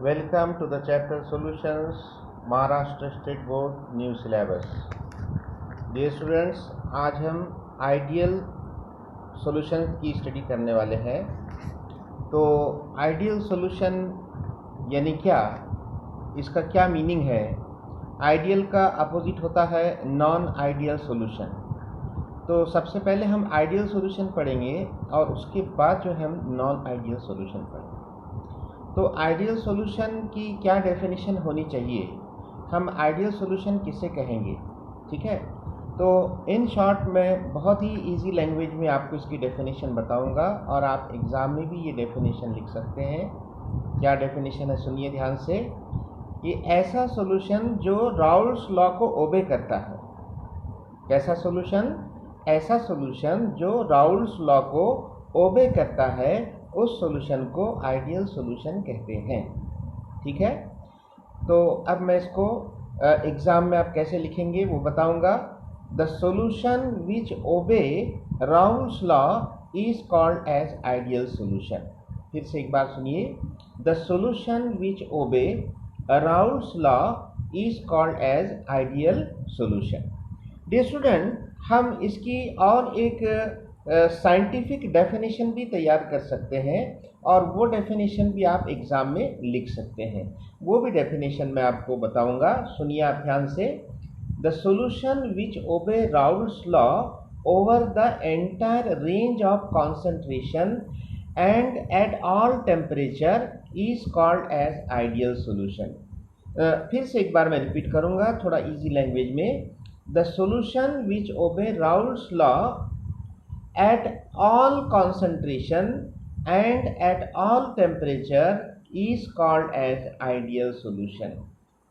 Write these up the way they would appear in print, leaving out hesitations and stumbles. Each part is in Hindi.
Welcome to the chapter Solutions, Maharashtra State Board New Syllabus. Dear students, आज हम आइडियल सॉल्यूशन की स्टडी करने वाले हैं। तो आइडियल सॉल्यूशन यानी क्या, इसका क्या मीनिंग है? आइडियल का अपोजिट होता है नॉन आइडियल सॉल्यूशन। तो सबसे पहले हम आइडियल सॉल्यूशन पढ़ेंगे और उसके बाद जो हम नॉन आइडियल सॉल्यूशन पढ़ेंगे। तो आइडियल सॉल्यूशन की क्या डेफिनेशन होनी चाहिए, हम आइडियल सॉल्यूशन किसे कहेंगे, ठीक है? तो इन शॉर्ट मैं बहुत ही इजी लैंग्वेज में आपको इसकी डेफिनेशन बताऊंगा और आप एग्ज़ाम में भी ये डेफिनेशन लिख सकते हैं। क्या डेफिनेशन है, सुनिए ध्यान से। ये ऐसा सॉल्यूशन जो राउल्स लॉ को ओबे करता है। कैसा सॉल्यूशन? ऐसा सॉल्यूशन जो राउल्स लॉ को ओबे करता है, उस सॉल्यूशन को आइडियल सॉल्यूशन कहते हैं, ठीक है? तो अब मैं इसको एग्ज़ाम में आप कैसे लिखेंगे वो बताऊंगा। The solution which obey Raoult's law is called as ideal solution. फिर से एक बार सुनिए। The solution which obey Raoult's law is called as ideal solution. Dear student, हम इसकी और एक साइंटिफिक डेफिनेशन भी तैयार कर सकते हैं और वो डेफिनेशन भी आप एग्ज़ाम में लिख सकते हैं। वो भी डेफिनेशन मैं आपको बताऊंगा, सुनिए आप ध्यान से। The solution which obey Raoult's law over the entire range of concentration and at all temperature is called as ideal solution. फिर से एक बार मैं रिपीट करूंगा थोड़ा इजी लैंग्वेज में। The solution which obey Raoult's law at all concentration and at all temperature is called as ideal solution।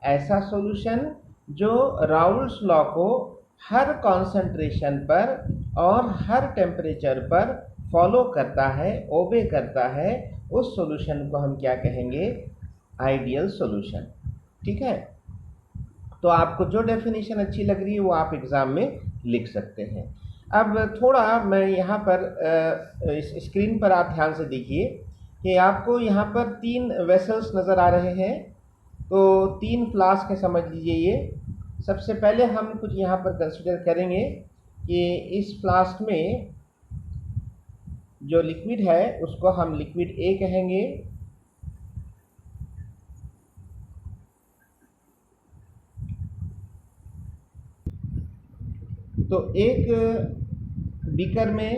ऐसा सॉल्यूशन जो राउल्स लॉ को हर कॉन्सेंट्रेशन पर और हर टेम्परेचर पर फॉलो करता है, ओबे करता है, उस सॉल्यूशन को हम क्या कहेंगे? आइडियल सॉल्यूशन, ठीक है? तो आपको जो डेफिनेशन अच्छी लग रही है वो आप एग्ज़ाम में लिख सकते हैं। अब थोड़ा मैं यहाँ पर इस स्क्रीन पर आप ध्यान से देखिए कि आपको यहाँ पर 3 वेसल्स नज़र आ रहे हैं। तो 3 फ्लास्क है, समझ लीजिए ये। सबसे पहले हम कुछ यहाँ पर कंसिडर करेंगे कि इस फ्लास्क में जो लिक्विड है उसको हम लिक्विड ए कहेंगे। तो एक बीकर में,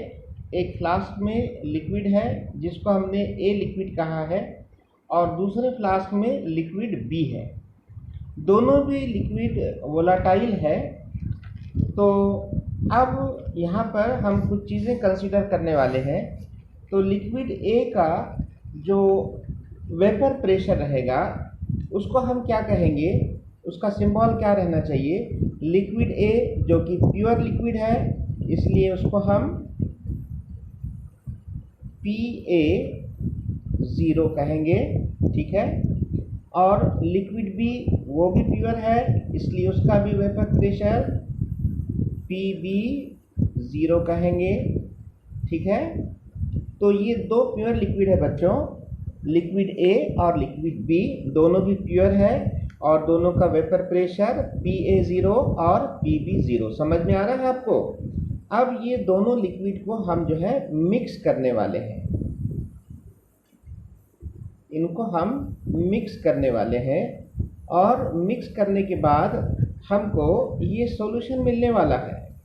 एक फ्लास्क में लिक्विड है जिसको हमने ए लिक्विड कहा है और दूसरे फ्लास्क में लिक्विड बी है। दोनों भी लिक्विड वोलाटाइल है। तो अब यहाँ पर हम कुछ चीज़ें कंसीडर करने वाले हैं। तो लिक्विड ए का जो वेपर प्रेशर रहेगा उसको हम क्या कहेंगे? उसका सिंबल क्या रहना चाहिए? लिक्विड ए जो कि प्योर लिक्विड है, इसलिए उसको हम Pa0 कहेंगे, ठीक है? और लिक्विड बी वो भी प्योर है, इसलिए उसका भी वेपर प्रेशर Pb0 कहेंगे, ठीक है? तो ये 2 प्योर लिक्विड है बच्चों, लिक्विड ए और लिक्विड बी दोनों भी प्योर है और दोनों का वेपर प्रेशर Pa0 और Pb0। समझ में आ रहा है आपको? अब ये दोनों लिक्विड को हम जो है मिक्स करने वाले हैं। इनको हम मिक्स करने वाले हैं और मिक्स करने के बाद हमको ये सॉल्यूशन मिलने वाला है।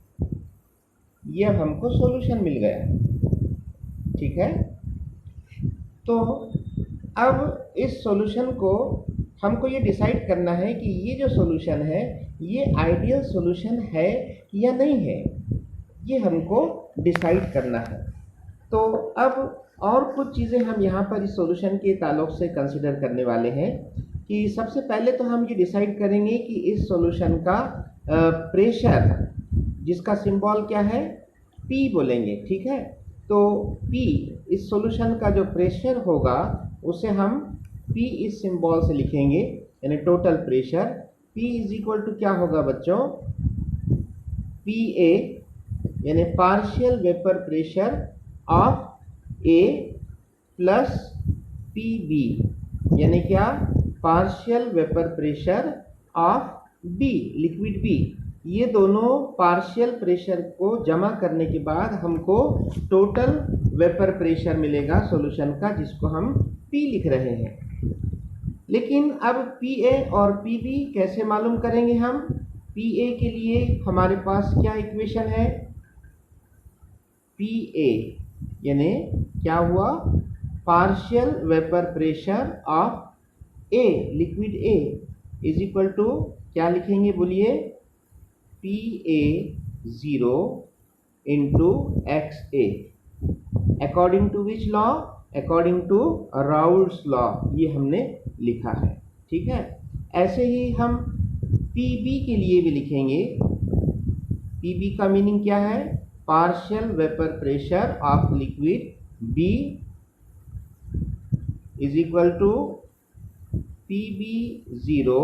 ये हमको सॉल्यूशन मिल गया, ठीक है? तो अब इस सॉल्यूशन को हमको ये डिसाइड करना है कि ये जो सॉल्यूशन है ये आइडियल सॉल्यूशन है या नहीं है, ये हमको डिसाइड करना है। तो अब और कुछ चीज़ें हम यहाँ पर इस सॉल्यूशन के ताल्लुक से कंसिडर करने वाले हैं कि सबसे पहले तो हम ये डिसाइड करेंगे कि इस सॉल्यूशन का प्रेशर, जिसका सिंबल क्या है? P बोलेंगे, ठीक है? तो P, इस सॉल्यूशन का जो प्रेशर होगा उसे हम P इस सिंबल से लिखेंगे, यानी total pressure. P is equal to क्या होगा बच्चों? Pa यानी partial vapour pressure of A plus Pb, यानी क्या? Partial vapour pressure of B, liquid B. ये दोनों पार्शियल प्रेशर को जमा करने के बाद हमको टोटल वेपर प्रेशर मिलेगा सॉल्यूशन का, जिसको हम P लिख रहे हैं। लेकिन अब PA और PB कैसे मालूम करेंगे हम? PA के लिए हमारे पास क्या इक्वेशन है? PA यानी क्या हुआ? Partial vapour pressure of A, liquid A is equal to क्या लिखेंगे बोलिए? PA0 into XA according to which law? According to Raoult's law, ये हमने लिखा है। ठीक है, ऐसे ही हम PB के लिए भी लिखेंगे। PB का मीनिंग क्या है? Partial vapour pressure of liquid B is equal to PB0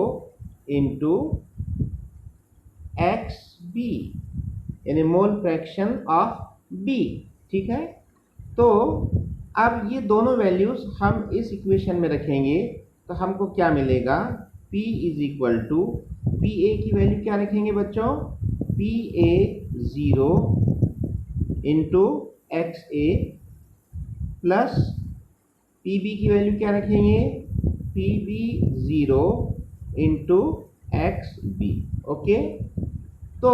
into XB यानी मोल फ्रैक्शन ऑफ B। ठीक है, तो अब ये दोनों वैल्यूज हम इस इक्वेशन में रखेंगे तो हमको क्या मिलेगा? P is equal to PA की वैल्यू क्या रखेंगे बच्चों? PA0 into XA plus PB की वैल्यू क्या रखेंगे? PB0 into XB। ओके, तो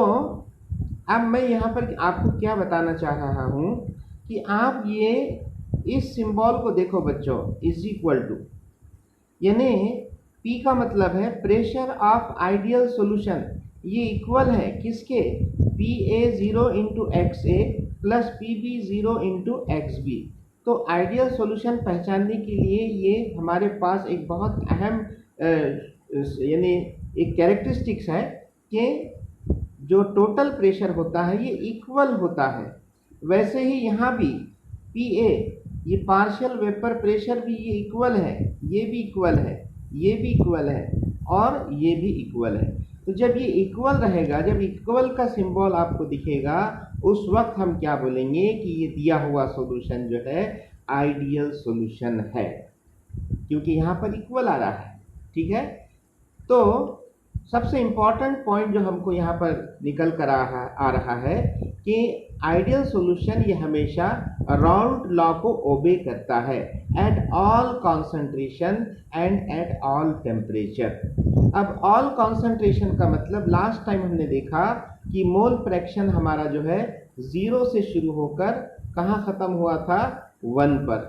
अब मैं यहाँ पर आपको क्या बताना चाह रहा हूँ कि आप ये इस सिंबल को देखो बच्चों, इज इक्वल टू यानी P का मतलब है प्रेशर ऑफ आइडियल सॉल्यूशन। ये इक्वल है किसके? PA0 into XA plus PB0 into XB। तो आइडियल सॉल्यूशन पहचानने के लिए ये हमारे पास एक बहुत अहम यानी एक कैरेक्टरिस्टिक्स है कि जो टोटल प्रेशर होता है ये इक्वल होता है। वैसे ही यहाँ भी PA ये पार्शियल वेपर प्रेशर भी ये इक्वल है, ये भी इक्वल है, ये भी इक्वल है और ये भी इक्वल है। तो जब ये इक्वल रहेगा, जब इक्वल का सिंबल आपको दिखेगा, उस वक्त हम क्या बोलेंगे कि ये दिया हुआ सॉल्यूशन जो है आइडियल सॉल्यूशन है, क्योंकि यहाँ पर इक्वल आ रहा है। ठीक है, तो सबसे इम्पॉर्टेंट पॉइंट जो हमको यहाँ पर निकल कर आ रहा है कि आइडियल सॉल्यूशन ये हमेशा राउल्ट लॉ को ओबे करता है at all concentration and at all temperature. अब ऑल कॉन्सेंट्रेशन का मतलब लास्ट टाइम हमने देखा कि मोल फ्रैक्शन हमारा जो है 0 से शुरू होकर कहाँ ख़त्म हुआ था? 1 पर।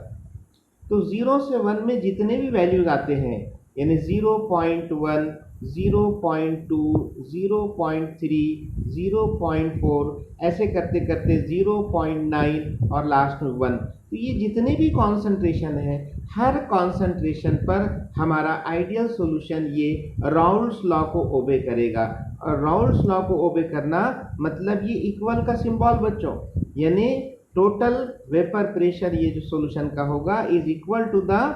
तो 0 से 1 में जितने भी वैल्यूज आते हैं यानी 0.1, 0.2, 0.3, 0.4 ऐसे करते करते 0.9 और लास्ट में 1, तो ये जितने भी कॉन्सेंट्रेशन है हर कॉन्सेंट्रेशन पर हमारा आइडियल सॉल्यूशन ये राउल्स लॉ को ओबे करेगा। और राउल्स लॉ को ओबे करना मतलब ये इक्वल का सिंबल बच्चों, यानी टोटल वेपर प्रेशर ये जो सॉल्यूशन का होगा इज इक्वल टू द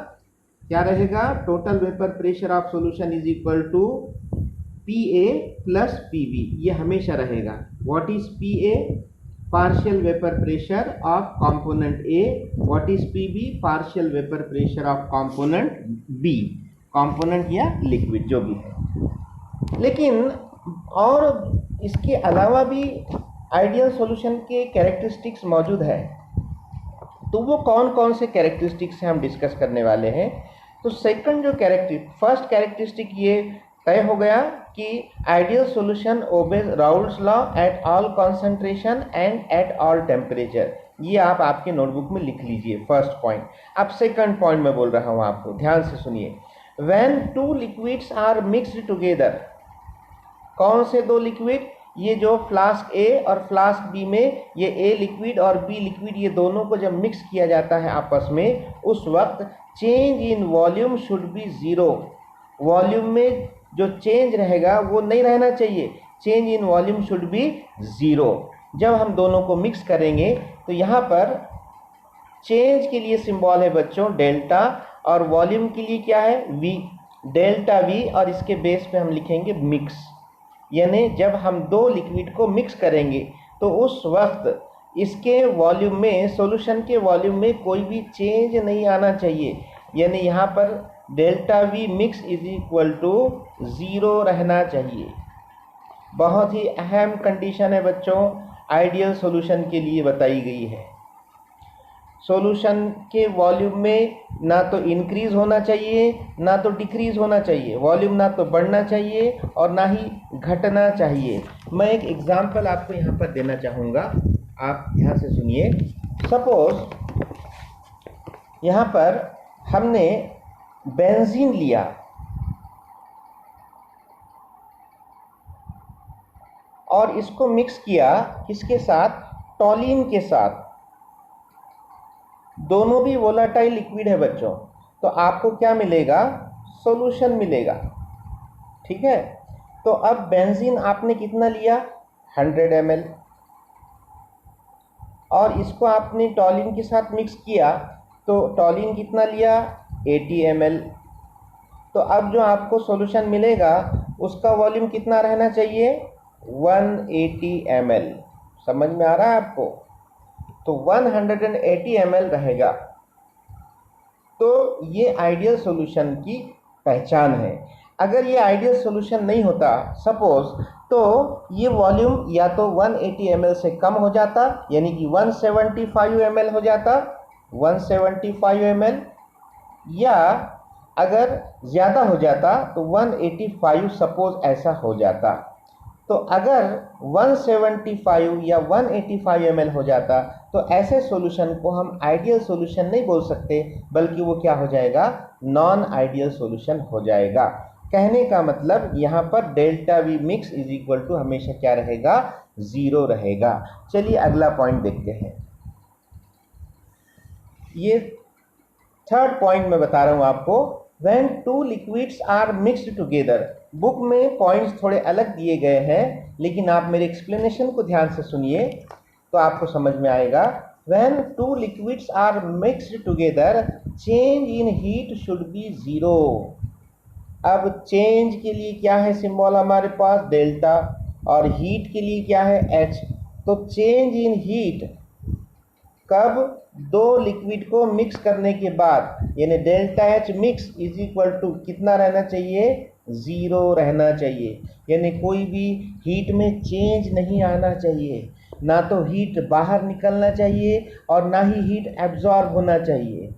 क्या रहेगा? Total vapour pressure of solution is equal to PA plus PB, ये हमेशा रहेगा। What is PA? Partial vapour pressure of component A। What is PB? Partial vapour pressure of component B, component या लिक्विड जो भी है। लेकिन और इसके अलावा भी आइडियल सॉल्यूशन के कैरेक्टरिस्टिक्स मौजूद है, तो वो कौन कौन से कैरेक्टरिस्टिक्स हैं हम डिस्कस करने वाले हैं। तो सेकंड जो फर्स्ट कैरेक्टरिस्टिक ये तय हो गया कि ideal solution obeys Raoult's law at all concentration and at all temperature. ये आप आपके नोटबुक में लिख लीजिए फर्स्ट पॉइंट। अब सेकंड पॉइंट में बोल रहा हूँ आपको, ध्यान से सुनिए। When two liquids are mixed together, कौन से दो लिक्विड? ये जो फ्लास्क A और फ्लास्क B में ये A लिक्विड और B लिक्विड ये दोनों को जब मिक्स किया जाता है आपस में, उस वक्त change in volume should be 0। Volume में जो चेंज रहेगा वो नहीं रहना चाहिए, change in volume should be 0। जब हम दोनों को मिक्स करेंगे तो यहाँ पर चेंज के लिए सिंबल है बच्चों डेल्टा, और वॉल्यूम के लिए क्या है? V, डेल्टा V, और इसके बेस पे हम लिखेंगे मिक्स। यानी जब हम दो लिक्विड को मिक्स करेंगे तो उस वक्त इसके वॉल्यूम में, सॉल्यूशन के वॉल्यूम में कोई भी चेंज नहीं आना चाहिए। यानी यहाँ पर delta V mix is equal to 0 रहना चाहिए। बहुत ही अहम कंडीशन है बच्चों, आइडियल सॉल्यूशन के लिए बताई गई है। सॉल्यूशन के वॉल्यूम में ना तो इंक्रीज होना चाहिए ना तो डिक्रीज होना चाहिए, वॉल्यूम ना तो बढ़ना चाहिए और ना ही घटना चाहिए। मैं एक एग्जांपल आपको यहाँ पर देना चाहूँगा, आप ध्यान से सुनिए। सपोज यहाँ पर हमने बेंजीन लिया और इसको मिक्स किया किसके साथ, टॉलिन के साथ। दोनों भी वोलाटाइल लिक्विड है बच्चों, तो आपको क्या मिलेगा, सॉल्यूशन मिलेगा। ठीक है, तो अब बेंजीन आपने कितना लिया, 100 ml, और इसको आपने टॉलिन के साथ मिक्स किया तो टॉलिन कितना लिया, 80 ml। तो अब जो आपको सॉल्यूशन मिलेगा उसका वॉल्यूम कितना रहना चाहिए, 180 ml। समझ में आ रहा है आपको, तो 180 ml रहेगा। तो ये आइडियल सॉल्यूशन की पहचान है। अगर ये आइडियल सॉल्यूशन नहीं होता सपोज, तो ये वॉल्यूम या तो 180 ml से कम हो जाता, यानी कि 175 ml हो जाता, 175 ml, या अगर ज़्यादा हो जाता तो 185 सपोज ऐसा हो जाता। तो अगर 175 या 185 ml हो जाता तो ऐसे सॉल्यूशन को हम आइडियल सॉल्यूशन नहीं बोल सकते, बल्कि वो क्या हो जाएगा, नॉन आइडियल सॉल्यूशन हो जाएगा। कहने का मतलब यहाँ पर delta V mix is equal to हमेशा क्या रहेगा, 0 रहेगा। चलिए अगला पॉइंट देखते हैं। ये थर्ड पॉइंट मैं बता रहा हूँ आपको, when two liquids are mixed together. Book में पॉइंट्स थोड़े अलग दिए गए हैं, लेकिन आप मेरे एक्सप्लेनेशन को ध्यान से सुनिए तो आपको समझ में आएगा। When two liquids are mixed together change in heat should be 0। अब चेंज के लिए क्या है सिंबल हमारे पास, डेल्टा, और हीट के लिए क्या है, H। तो चेंज इन हीट कब, दो लिक्विड को मिक्स करने के बाद, यानी delta H mix is equal to कितना रहना चाहिए, 0 रहना चाहिए। यानी कोई भी हीट में चेंज नहीं आना चाहिए, ना तो हीट बाहर निकलना चाहिए और ना ही हीट एब्जॉर्ब होना चाहिए।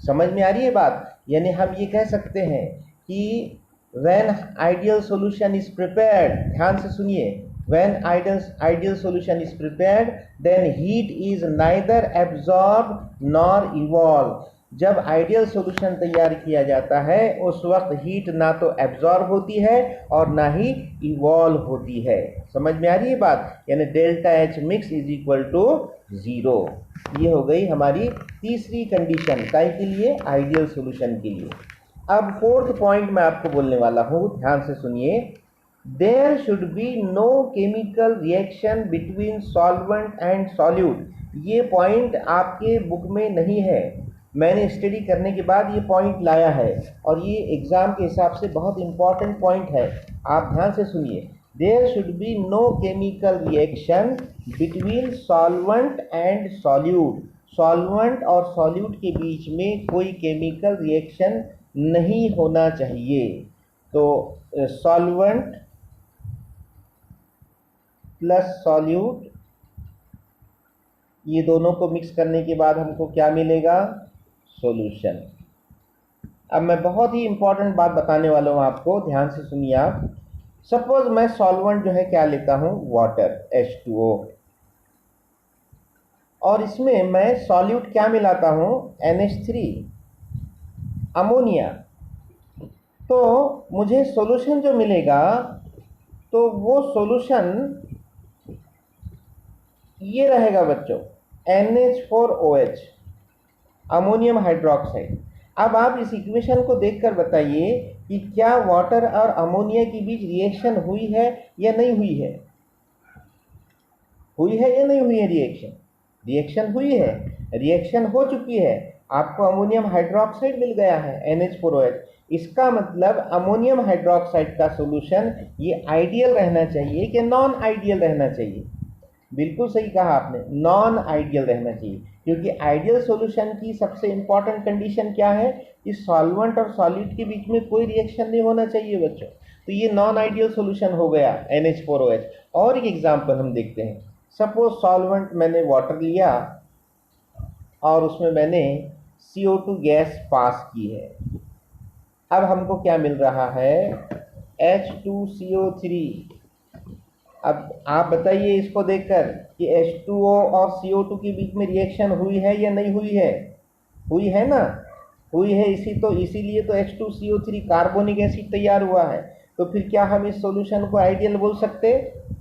समझ में आ रही है बात। यानी हम ये कह सकते हैं कि when ideal solution is prepared, ध्यान से सुनिए, when ideal solution is prepared then heat is neither absorbed nor evolved। जब आइडियल सॉल्यूशन तैयार किया जाता है उस वक्त हीट ना तो एब्जॉर्ब होती है और ना ही इवॉल्व होती है। समझ में आ रही है बात। यानी delta H mix is equal to 0। ये हो गई हमारी तीसरी कंडीशन, काय के लिए, आइडियल सॉल्यूशन के लिए। अब फोर्थ पॉइंट मैं आपको बोलने वाला हूँ, ध्यान से सुनिए। There should be no chemical reaction between solvent and solute। ये पॉइंट आपके बुक में नहीं है, मैंने स्टडी करने के बाद ये पॉइंट लाया है और ये एग्जाम के हिसाब से बहुत इंपॉर्टेंट पॉइंट है। आप ध्यान से सुनिए। There should be no chemical reaction between solvent and solute। Solvent और सॉल्यूट के बीच में कोई केमिकल रिएक्शन नहीं होना चाहिए। तो सॉल्वेंट प्लस सॉल्यूट, ये दोनों को मिक्स करने के बाद हमको क्या मिलेगा, सॉल्यूशन। अब मैं बहुत ही इंपॉर्टेंट बात बताने वाला हूँ आपको, ध्यान से सुनिए आप। सपोज मैं सॉल्वेंट जो है क्या लेता हूँ, वाटर, H2O, और इसमें मैं सॉल्यूट क्या मिलाता हूँ, NH3, अमोनिया। तो मुझे सॉल्यूशन जो मिलेगा तो वो सॉल्यूशन ये रहेगा बच्चों, NH4OH, अमोनियम हाइड्रोक्साइड। अब आप इस इक्वेशन को देखकर बताइए कि क्या वाटर और अमोनिया के बीच रिएक्शन हुई है या नहीं हुई है, हुई है या नहीं हुई है रिएक्शन, रिएक्शन हुई है, रिएक्शन हो चुकी है, आपको अमोनियम हाइड्रोक्साइड मिल गया है, NH4OH। इसका मतलब अमोनियम हाइड्रोक्साइड का सॉल्यूशन ये आइडियल रहना चाहिए कि नॉन आइडियल रहना चाहिए। बिल्कुल सही कहा आपने, नॉन आइडियल रहना चाहिए, क्योंकि आइडियल सॉल्यूशन की सबसे इंपॉर्टेंट कंडीशन क्या है कि सॉल्वेंट और सॉल्यूट के बीच में कोई रिएक्शन नहीं होना चाहिए बच्चों। तो ये नॉन आइडियल सॉल्यूशन हो गया NH4OH। और एक एग्जांपल हम देखते हैं। सपोज सॉल्वेंट मैंने वाटर लिया और उसमें मैंने CO2 गैस पास की है। अब हमको क्या मिल रहा है, H2CO3। अब आप बताइए इसको देखकर कि H2O और CO2 के बीच में रिएक्शन हुई है या नहीं हुई है? हुई है ना, हुई है। इसीलिए तो H2CO3 कार्बोनिक एसिड तैयार हुआ है। तो फिर क्या हम इस सॉल्यूशन को आइडियल बोल सकते?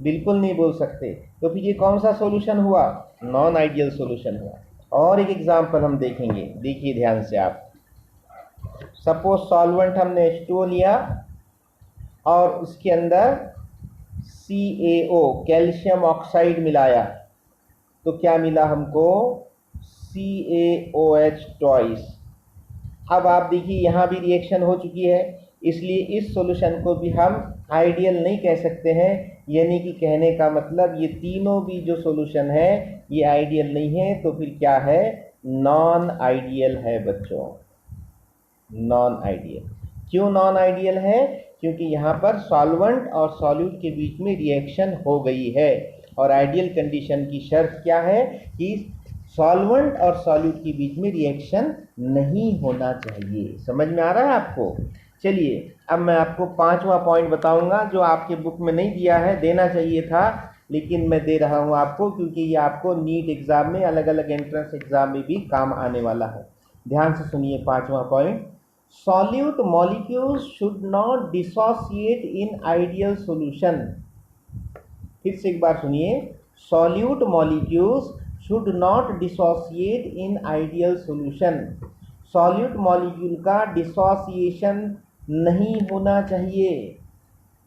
बिल्कुल नहीं बोल सकते। तो फिर ये कौन सा सॉल्यूशन हुआ? नॉन आइडियल सॉल्यूशन हुआ। और एक एग्जांपल हम देखेंगे, देखिए ध्यान से आप। सपोज सॉल्वेंट हमने H2O लिया और उसके अंदर CaO कैल्शियम ऑक्साइड मिलाया, तो क्या मिला हमको? CaOH twice. अब आप देखिए यहाँ भी रिएक्शन हो चुकी है, इसलिए इस सॉल्यूशन को भी हम आइडियल नहीं कह सकते हैं। यानी कि कहने का मतलब ये तीनों भी जो सॉल्यूशन है ये आइडियल नहीं है। तो फिर क्या है? नॉन आइडियल है बच्चों, नॉन आइडियल। क्यों नॉन आइडियल है? क्योंकि यहाँ पर सॉल्वेंट और सॉल्यूट के बीच में रिएक्शन हो गई है। और आइडियल कंडीशन की शर्त क्या है कि सॉल्वेंट और सॉल्यूट के बीच में रिएक्शन नहीं होना चाहिए। समझ में आ रहा है आपको? चलिए अब मैं आपको 5वां पॉइंट बताऊंगा जो आपके बुक में नहीं दिया है, देना चाहिए था, लेकिन मैं दे रहा हूं आपको क्योंकि ये आपको नीट एग्जाम में, अलग अलग एंट्रेंस एग्जाम में भी काम आने वाला है। ध्यान से सुनिए 5वां point. Solute molecules should not dissociate in ideal solution। फिर से एक बार सुनिए, solute molecules should not dissociate in ideal solution। solute molecule का डिसोसिएशन नहीं होना चाहिए।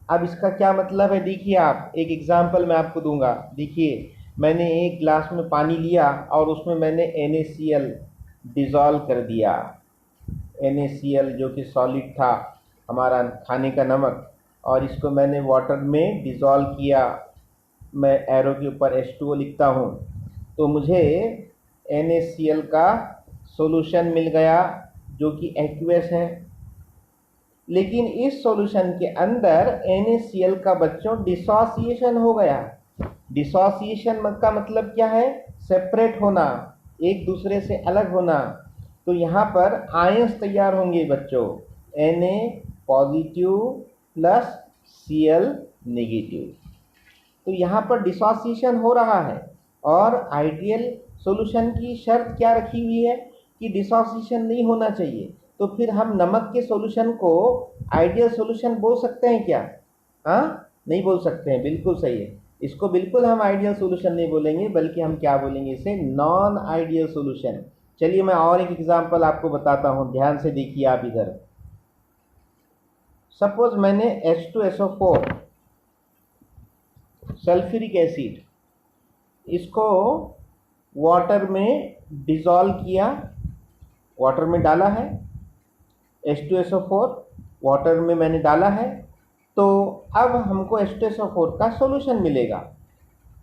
अब इसका क्या मतलब है? देखिए आप, एक एग्जांपल मैं आपको दूंगा। देखिए मैंने एक ग्लास में पानी लिया और उसमें मैंने NaCl डिसॉल्व कर दिया। NaCl जो कि सॉलिड था, हमारा खाने का नमक, और इसको मैंने वाटर में डिसॉल्व किया। मैं एरो के ऊपर H2O लिखता हूँ, तो मुझे NaCl का सॉल्यूशन मिल गया जो कि एक्वेस है। लेकिन इस सॉल्यूशन के अंदर NaCl का बच्चों डिसोसिएशन हो गया। डिसोसिएशन का मतलब क्या है? सेपरेट होना, एक दूसरे से अलग होना। तो यहाँ पर आयंस तैयार होंगे बच्चों, Na positive plus Cl negative. तो यहाँ पर डिसोसिएशन हो रहा है। और आइडियल सॉल्यूशन की शर्त क्या रखी हुई है कि डिसोसिएशन नहीं होना चाहिए। तो फिर हम नमक के सॉल्यूशन को आइडियल सॉल्यूशन बोल सकते हैं क्या? हाँ, नहीं बोल सकते हैं, बिल्कुल सही है। इसको बिल्कुल हम आइडियल सॉल्यूशन नहीं बोलेंगे, बल्कि हम क्या बोलेंगे? इसे नॉन आइडियल सॉल्यूशन। चलिए मैं और एक एग्जांपल आपको बताता हूं, ध्यान से देखिए आप इधर। सपोज मैंने H2SO4 सल्फ्यूरिक एसिड, इसको वाटर में डिसॉल्व किया, वाटर में डाला है। H2SO4 वाटर में मैंने डाला है, तो अब हमको H2SO4 का सॉल्यूशन मिलेगा,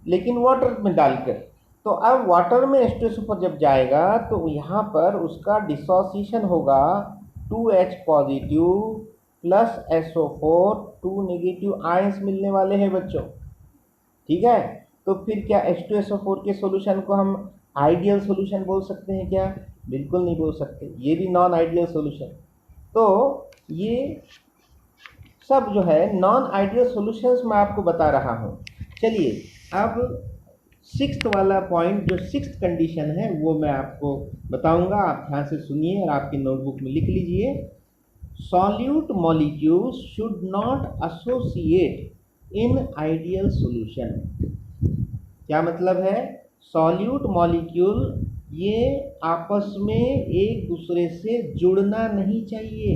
लेकिन वाटर में डालकर। तो अब वाटर में H2SO4 जब जाएगा तो यहाँ पर उसका डिसोसिएशन होगा, 2H positive plus SO4, 2 negative ions मिलने वाले हैं बच्चों। ठीक है, तो फिर क्या H2SO4 के सॉल्यूशन को हम आइडियल सॉल्यूशन बोल सकते हैं क्या? बिल्कुल नहीं बोल सकते, ये भी नॉन आइडियल सॉल्यूशन। तो ये सब जो है नॉन आइडियल सॉल्यूशंस मैं आपको बता रहा हूँ। चलिए अब 6th वाला पॉइंट, जो 6th कंडीशन है, वो मैं आपको बताऊंगा। आप ध्यान से सुनिए और आपकी नोटबुक में लिख लीजिए। Solute molecules should not associate in ideal solution. क्या मतलब है? सॉल्यूट मॉलिक्यूल ये आपस में एक दूसरे से जुड़ना नहीं चाहिए।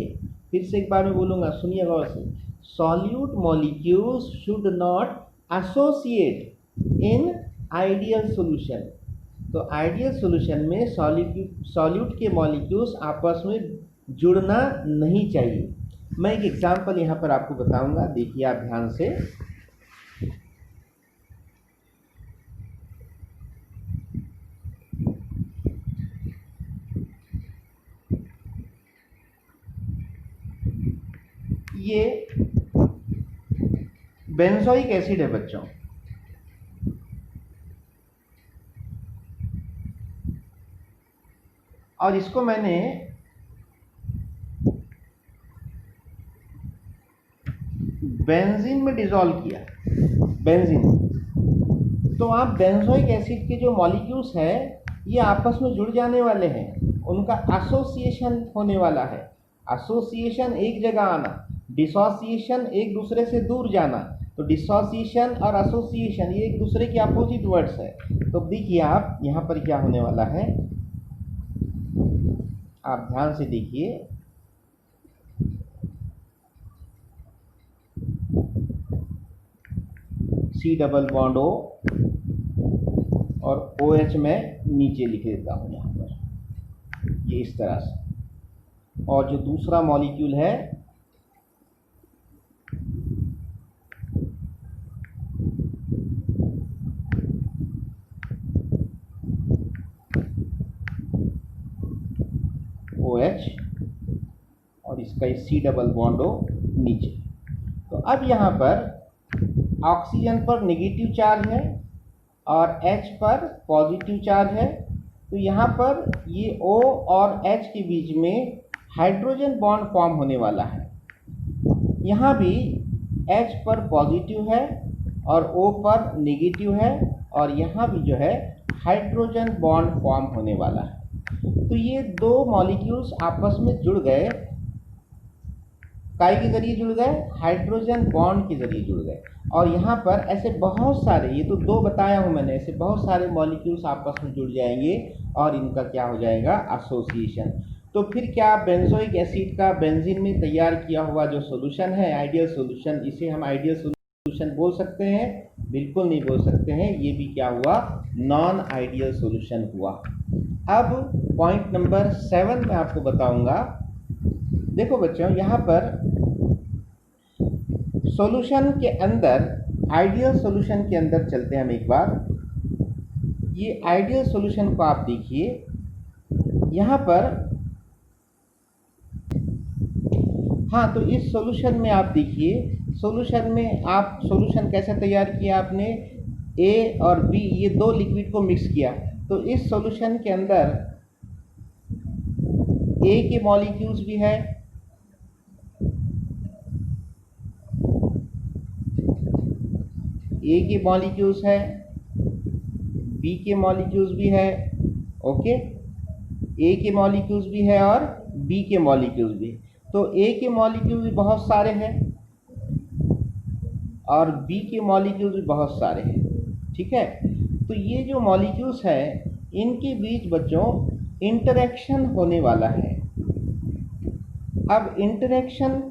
फिर से एक बार मैं बोलूँगा, सुनिए गौर से। Solute molecules should not associate in ideal solution. तो आइडियल सॉल्यूशन में सॉल्यूट के मॉलिक्यूल्स आपस में जुड़ना नहीं चाहिए। मैं एक एग्जांपल यहाँ पर आपको बताऊंगा, देखिए आप ध्यान से। ये बेंजोइक एसिड है बच्चों। और इसको मैंने बेंजीन में डिसॉल्व किया, बेंजीन। तो आप बेंजोइक एसिड के जो मॉलिक्यूल्स हैं ये आपस में जुड़ जाने वाले हैं, उनका एसोसिएशन होने वाला है। एसोसिएशन एक जगह आना, डिसोसिएशन एक दूसरे से दूर जाना। तो डिसोसिएशन और एसोसिएशन ये एक दूसरे के अपोजिट वर्ड्स है। तो देखिए आप यहाँ पर क्या होने वाला है, आप ध्यान से देखिए। C डबल बॉन्ड O और OH में नीचे लिख देता हूँ यहाँ पर, ये इस तरह से। और जो दूसरा मॉलिक्यूल है OH और इसका C डबल बॉन्ड O नीचे। तो अब यहाँ पर ऑक्सीजन पर नेगेटिव चार्ज है और H पर पॉजिटिव चार्ज है। तो यहाँ पर ये O और H के बीच में हाइड्रोजन बॉन्ड फॉर्म होने वाला है। यहाँ भी H पर पॉजिटिव है और O पर नेगेटिव है, और यहाँ भी जो है हाइड्रोजन बॉन्ड फॉर्म होने वाला है। तो ये दो मॉलिक्यूल्स आपस में जुड़ गए, काय के जरिए जुड़ गए, हाइड्रोजन बॉन्ड के जरिए जुड़ गए। और यहाँ पर ऐसे बहुत सारे, ये तो दो बताया हूँ मैंने, ऐसे बहुत सारे मॉलिक्यूल्स आपस में जुड़ जाएंगे और इनका क्या हो जाएगा, एसोसिएशन। तो फिर क्या बेंजोइक एसिड का बेंजीन में तैयार किया हुआ जो सॉल्यूशन है, आइडियल सॉल्यूशन, इसे हम आइडियल सॉल्यूशन बोल सकते हैं? बिल्कुल नहीं बोल सकते हैं। ये भी क्या हुआ, नॉन आइडियल सॉल्यूशन हुआ। अब पॉइंट नंबर 7 मैं आपको बताऊंगा। देखो बच्चों, यहाँ पर सॉल्यूशन के अंदर, आइडियल सॉल्यूशन के अंदर चलते हैं हम एक बार। ये आइडियल सॉल्यूशन को आप देखिए, यहाँ पर, हाँ, तो इस सॉल्यूशन में आप देखिए, सॉल्यूशन में आप सॉल्यूशन कैसे तैयार किया आपने, A और B ये दो लिक्विड को मिक्स किया। तो इस सॉल्यूशन के अंदर A के मॉलिक्यूल्स भी है, A के मॉलिक्यूल्स है, B के मॉलिक्यूल्स भी है, ओके, A के मॉलिक्यूल्स भी है और B के मॉलिक्यूल्स भी। तो A के मॉलिक्यूल भी बहुत सारे हैं और B के मॉलिक्यूल भी बहुत सारे हैं, ठीक है। तो ये जो मॉलिक्यूल्स हैं इनके बीच बच्चों इंटरेक्शन होने वाला है। अब इंटरेक्शन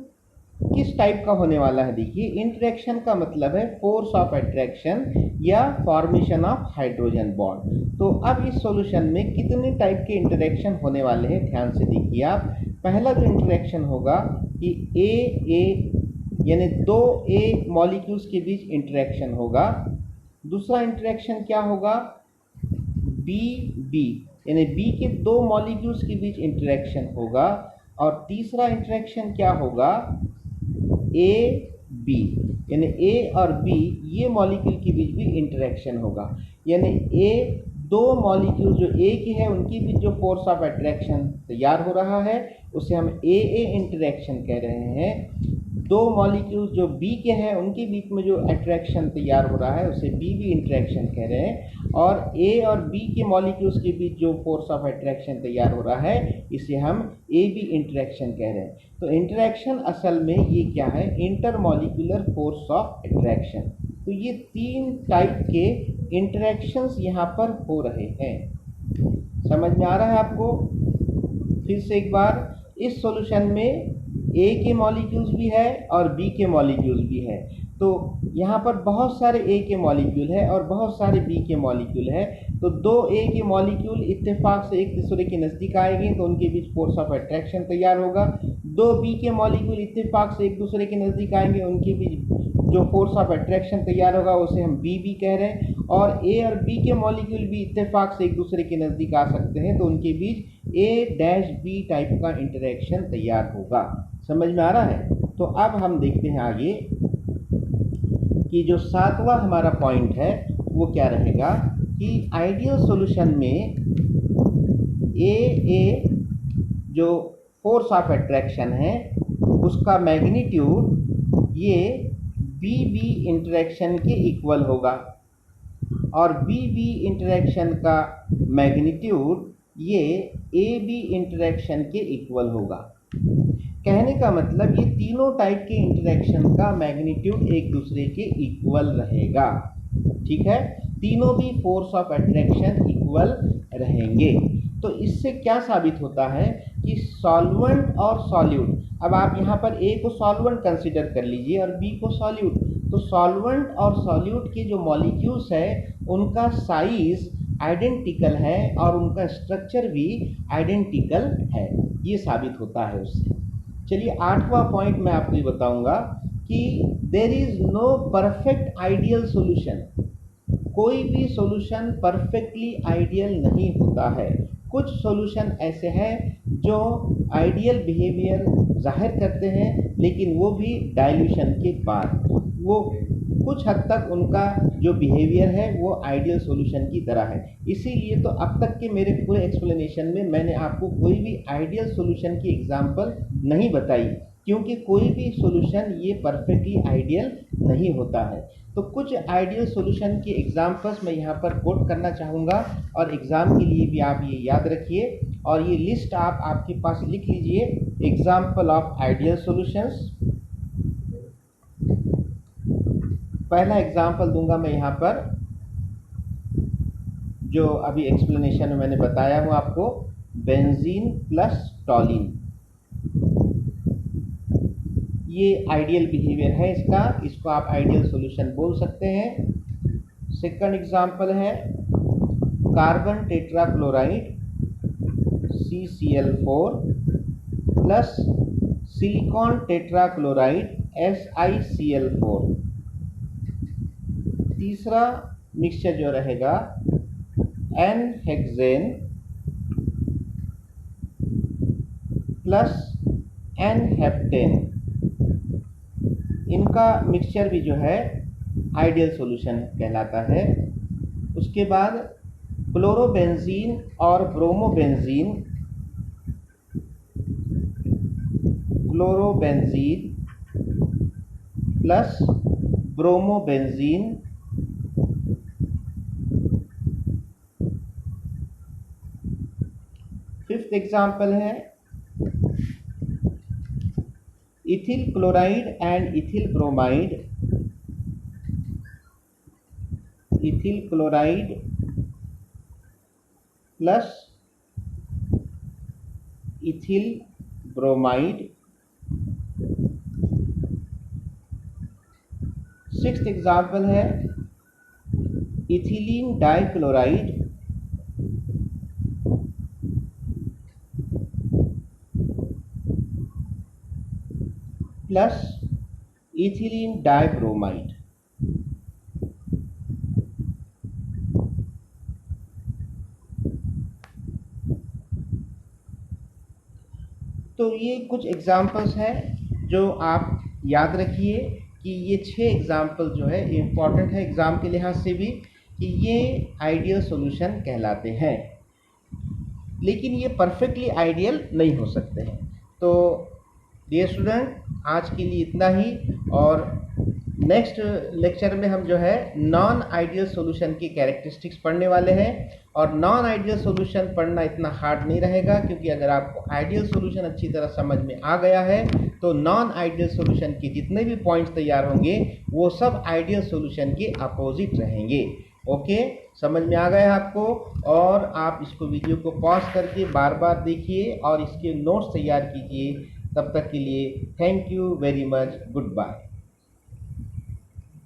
किस टाइप का होने वाला है, देखिए, इंटरेक्शन का मतलब है फोर्स ऑफ अट्रैक्शन या फॉर्मेशन ऑफ हाइड्रोजन बॉन्ड। तो अब इस सॉल्यूशन में कितने टाइप के इंटरेक्शन होने वाले हैं, ध्यान से देखिए आप। पहला जो इंटरेक्शन होगा कि A यानी दो A मॉलिक्यूल्स के बीच इंटरेक्शन होगा। दूसरा इंटरेक्शन क्या होगा, B यानी B के दो मॉलिक्यूल्स के बीच इंटरेक्शन होगा। और तीसरा इंटरेक्शन क्या होगा, AB यानी A और B ये मॉलिक्यूल के बीच भी इंटरेक्शन होगा। यानी A, दो मॉलिक्यूल जो A के हैं उनके बीच जो फोर्स ऑफ अट्रैक्शन तैयार हो रहा है उसे हम AA इंटरेक्शन कह रहे हैं। दो मॉलिक्यूल्स जो B के हैं उनके बीच में जो अट्रैक्शन तैयार हो रहा है उसे BB इंटरेक्शन कह रहे हैं। और A और B के मॉलिक्यूल्स के बीच जो फोर्स ऑफ अट्रैक्शन तैयार हो रहा है इसे हम AB इंटरेक्शन कह रहे हैं। तो इंटरेक्शन असल में ये क्या है, इंटरमॉलिक्यूलर फोर्स ऑफ अट्रैक्शन। तो ये तीन टाइप के इंटरेक्शंस यहाँ पर हो रहे हैं। समझ में आ रहा है आपको? फिर से एक बार, इस सॉल्यूशन में A के मॉलिक्यूल्स भी है और B के मॉलिक्यूल्स भी है। तो यहाँ पर बहुत सारे A के मॉलिक्यूल है और बहुत सारे B के मॉलिक्यूल है। तो दो A के मॉलिक्यूल इत्तेफाक से एक दूसरे के नज़दीक आएंगे तो उनके बीच फोर्स ऑफ अट्रैक्शन तैयार होगा। दो B के मॉलिक्यूल इत्तेफाक से एक दूसरे के नज़दीक आएंगे, उनके बीच जो फोर्स ऑफ अट्रैक्शन तैयार होगा उसे हम BB कह रहे हैं। और A और B के मॉलिक्यूल भी इत्तेफाक से एक दूसरे के नज़दीक आ सकते हैं तो उनके बीच A-B टाइप का इंटरेक्शन तैयार होगा। समझ में आ रहा है? तो अब हम देखते हैं आगे कि जो 7वां हमारा पॉइंट है वो क्या रहेगा कि आइडियल सॉल्यूशन में ए जो फोर्स ऑफ अट्रैक्शन है उसका मैग्नीट्यूड ये बी इंटरेक्शन के इक्वल होगा और बी इंटरेक्शन का मैग्नीट्यूड ये ए इंटरेक्शन के इक्वल होगा। कहने का मतलब ये तीनों टाइप के इंटरेक्शन का मैग्नीट्यूड एक दूसरे के इक्वल रहेगा। ठीक है, तीनों भी फोर्स ऑफ अट्रैक्शन इक्वल रहेंगे। तो इससे क्या साबित होता है कि सॉल्वेंट और सॉल्यूट, अब आप यहाँ पर ए को सॉल्वेंट कंसीडर कर लीजिए और बी को सॉल्यूट, तो सॉल्वेंट और सॉल्यूट के जो मॉलिक्यूल्स है उनका साइज आइडेंटिकल है और उनका स्ट्रक्चर भी आइडेंटिकल है, ये साबित होता है उससे। चलिए 8वां पॉइंट मैं आपको ये बताऊंगा कि there is no perfect ideal solution. कोई भी सॉल्यूशन परफेक्टली आइडियल नहीं होता है। कुछ सॉल्यूशन ऐसे हैं जो आइडियल बिहेवियर जाहिर करते हैं लेकिन वो भी डाइल्यूशन के बाद, वो कुछ हद तक उनका जो बिहेवियर है वो आइडियल सॉल्यूशन की तरह है। इसीलिए तो अब तक के मेरे पूरे एक्सप्लेनेशन में मैंने आपको कोई भी आइडियल सॉल्यूशन की एग्जांपल नहीं बताई, क्योंकि कोई भी सॉल्यूशन ये परफेक्टली आइडियल नहीं होता है। तो कुछ आइडियल सॉल्यूशन के एग्जांपल्स मैं यहाँ पर कोट करना चाहूँगा और एग्ज़ाम के लिए भी आप ये याद रखिए और ये लिस्ट आप आपके पास लिख लीजिए। एग्जाम्पल ऑफ आइडियल सॉल्यूशंस, पहला एग्जाम्पल दूंगा मैं यहाँ पर जो अभी एक्सप्लेनेशन में मैंने बताया हूँ आपको, बेंजीन प्लस टॉलिन, ये आइडियल बिहेवियर है इसका, इसको आप आइडियल सॉल्यूशन बोल सकते हैं। सेकंड एग्जाम्पल है carbon tetrachloride CCl4 plus silicon tetrachloride SiCl4। तीसरा मिक्सचर जो रहेगा N-हेक्सेन प्लस N-हेप्टेन, इनका मिक्सचर भी जो है आइडियल सॉल्यूशन कहलाता है। उसके बाद क्लोरोबेंजीन और bromobenzene, chlorobenzene plus bromobenzene, fifth example है ethyl chloride and ethyl bromide, ethyl chloride plus ethyl bromide. Sixth example है ethylene dichloride plus ethylene dibromide. तो ये कुछ एग्जाम्पल्स हैं जो आप याद रखिए कि ये 6 एग्जाम्पल जो है इम्पॉर्टेंट है एग्ज़ाम के लिहाज से भी, कि ये आइडियल सॉल्यूशन कहलाते हैं, लेकिन ये परफेक्टली आइडियल नहीं हो सकते हैं। तो डियर स्टूडेंट, आज के लिए इतना ही, और नेक्स्ट लेक्चर में हम जो है नॉन आइडियल सॉल्यूशन की कैरेक्टरिस्टिक्स पढ़ने वाले हैं। और नॉन आइडियल सॉल्यूशन पढ़ना इतना हार्ड नहीं रहेगा, क्योंकि अगर आपको आइडियल सॉल्यूशन अच्छी तरह समझ में आ गया है तो नॉन आइडियल सॉल्यूशन के जितने भी पॉइंट्स तैयार होंगे वो सब आइडियल सॉल्यूशन के अपोजिट रहेंगे। ओके, समझ में आ गया आपको? और आप इसको वीडियो को पॉज करके बार बार देखिए और इसके नोट्स तैयार कीजिए। तब तक के लिए thank you very much, good bye.